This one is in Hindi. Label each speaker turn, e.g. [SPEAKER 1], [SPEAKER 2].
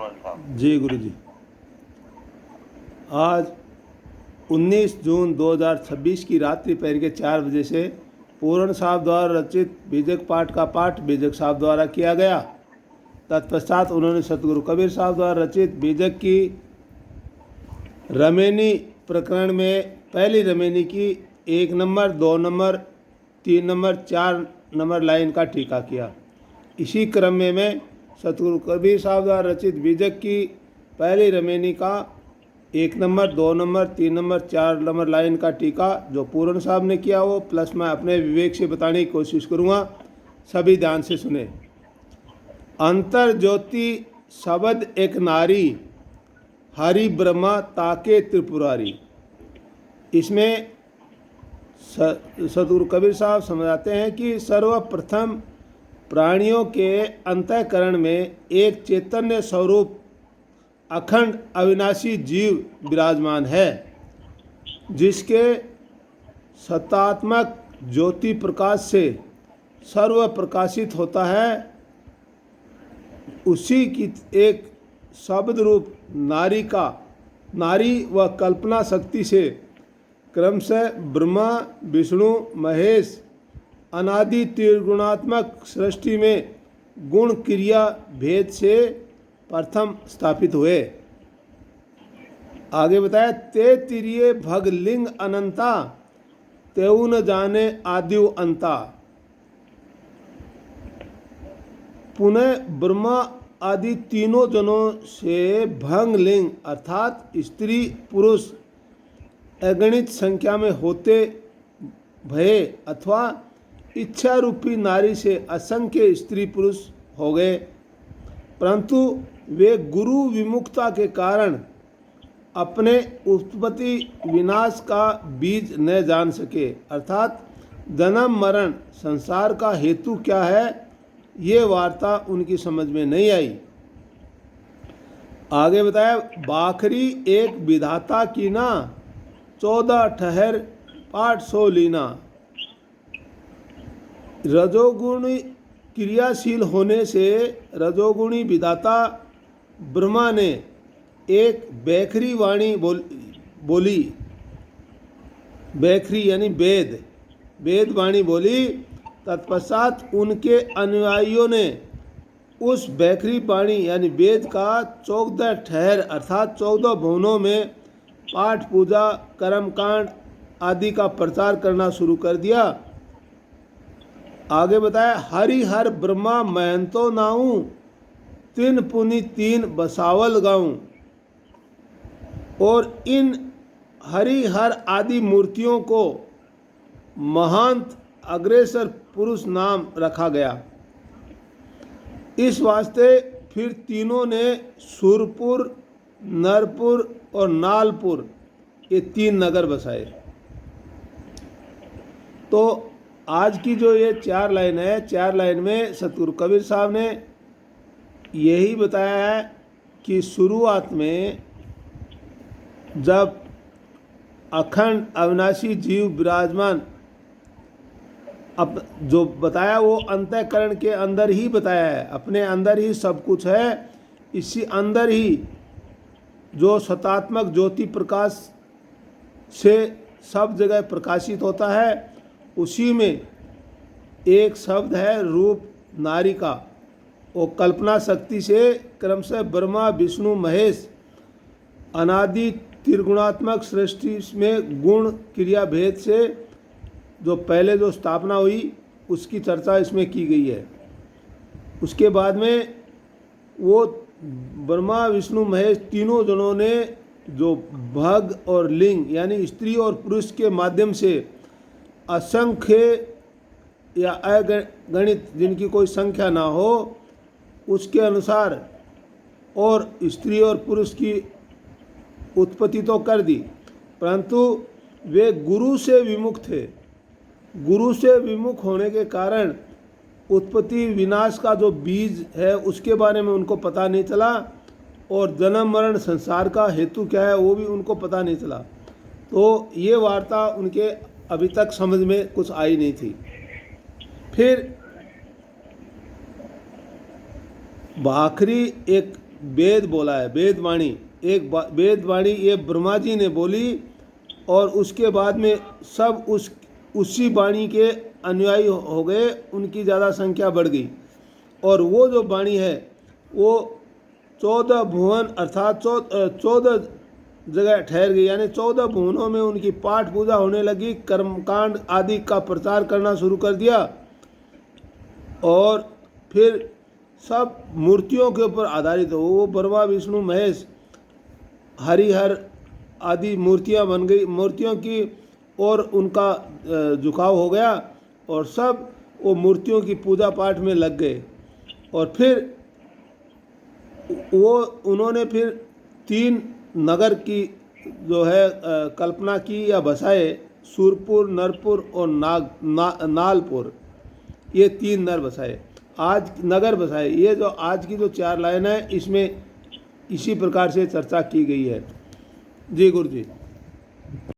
[SPEAKER 1] पूर्ण साहब।
[SPEAKER 2] जी गुरु जी। आज 19 जून 2026 की रात्रि पैर के 4 बजे से पूर्ण साहब द्वारा रचित बीजक पाठ का पाठ बीजक साहब द्वारा किया गया। तत्पश्चात उन्होंने सतगुरु कबीर साहब द्वारा रचित बीजक की रमेनी प्रकरण में पहली रमेनी की 1 number, 2 number, 3 number, 4 number line का टीका किया। इसी क्रम में मैं सतगुरु कबीर साहब द्वारा रचित बीजक की पहली रमेनी का 1 number, 2 number, 3 number, 4 number line का टीका जो पूर्ण साहब ने किया वो प्लस मैं अपने विवेक से बताने की कोशिश करूँगा। सभी ध्यान से सुने। अंतर ज्योति शब्द एक नारी, हरि ब्रह्मा ताके त्रिपुरारी। इसमें सतगुरु कबीर साहब समझाते हैं कि सर्वप्रथम प्राणियों के अंतःकरण में एक चैतन्य स्वरूप अखंड अविनाशी जीव विराजमान है, जिसके सत्तात्मक ज्योति प्रकाश से सर्व प्रकाशित होता है। उसी की एक शब्द रूप नारी व कल्पना शक्ति से क्रमशः ब्रह्मा, विष्णु, महेश अनादि त्रिगुणात्मक सृष्टि में गुण क्रिया भेद से प्रथम स्थापित हुए। आगे बताया ते तिरिये भग लिंग अनंता, तेऊ न जाने आदिव अंता। पुनः ब्रह्मा आदि तीनों जनों से भंग लिंग अर्थात स्त्री पुरुष अगणित संख्या में होते भये अथवा इच्छा रूपी नारी से असंख्य स्त्री पुरुष हो गए, परंतु वे गुरु विमुखता के कारण अपने उत्पत्ति विनाश का बीज न जान सके, अर्थात जन्म मरण संसार का हेतु क्या है ये वार्ता उनकी समझ में नहीं आई। आगे बताया बाखरी एक विधाता की ना, 14 ठहर पाठ 100 लीना। रजोगुणी क्रियाशील होने से रजोगुणी विधाता ब्रह्मा ने एक बैखरी वाणी बोली। बैखरी यानी वेद वाणी बोली। तत्पश्चात उनके अनुयायियों ने उस बैखरी वाणी यानी वेद का 14 ठहर अर्थात 14 भवनों में पाठ पूजा कर्मकांड आदि का प्रचार करना शुरू कर दिया। आगे बताया हरि हर ब्रह्मा महंतो नाऊं, तीन पुनि तीन बसावल गाऊं। और इन हरि हर आदि मूर्तियों को महंत अग्रेसर पुरुष नाम रखा गया। इस वास्ते फिर तीनों ने सुरपुर, नरपुर और नालपुर ये 3 नगर बसाए। तो आज की जो ये 4 लाइन है, 4 लाइन में सतगुरु कबीर साहब ने यही बताया है कि शुरुआत में जब अखंड अविनाशी जीव विराजमान अब जो बताया वो अंतःकरण के अंदर ही बताया है, अपने अंदर ही सब कुछ है। इसी अंदर ही जो सतात्मक ज्योति प्रकाश से सब जगह प्रकाशित होता है, उसी में एक शब्द है रूप नारी का। वो कल्पना शक्ति से क्रमशः ब्रह्मा, विष्णु, महेश अनादि त्रिगुणात्मक सृष्टि में गुण क्रिया भेद से जो पहले जो स्थापना हुई उसकी चर्चा इसमें की गई है। उसके बाद में वो ब्रह्मा, विष्णु, महेश तीनों जनों ने जो भग और लिंग यानी स्त्री और पुरुष के माध्यम से असंख्य या अगणित जिनकी कोई संख्या ना हो उसके अनुसार और स्त्री और पुरुष की उत्पत्ति तो कर दी, परंतु वे गुरु से विमुख थे। गुरु से विमुख होने के कारण उत्पत्ति विनाश का जो बीज है उसके बारे में उनको पता नहीं चला, और जन्म मरण संसार का हेतु क्या है वो भी उनको पता नहीं चला। तो ये वार्ता उनके अभी तक समझ में कुछ आई नहीं थी। फिर बाखरी एक वेद बोला है, वेदवाणी, एक वेदवाणी ये ब्रह्मा जी ने बोली और उसके बाद में सब उसी वाणी के अनुयायी हो गए, उनकी ज़्यादा संख्या बढ़ गई। और वो जो वाणी है वो 14 भुवन अर्थात 14 जगह ठहर गई, यानी 14 भुवनों में उनकी पाठ पूजा होने लगी, कर्मकांड आदि का प्रचार करना शुरू कर दिया। और फिर सब मूर्तियों के ऊपर आधारित हो, वो ब्रह्मा विष्णु महेश हरिहर आदि मूर्तियां बन गई, मूर्तियों की और उनका झुकाव हो गया और सब वो मूर्तियों की पूजा पाठ में लग गए। और फिर वो उन्होंने फिर 3 नगर की जो है कल्पना की या बसाए, सूरपुर, नरपुर और नालपुर, ये 3 नगर बसाए। ये जो आज की जो 4 लाइन है इसमें इसी प्रकार से चर्चा की गई है। जी गुरु जी।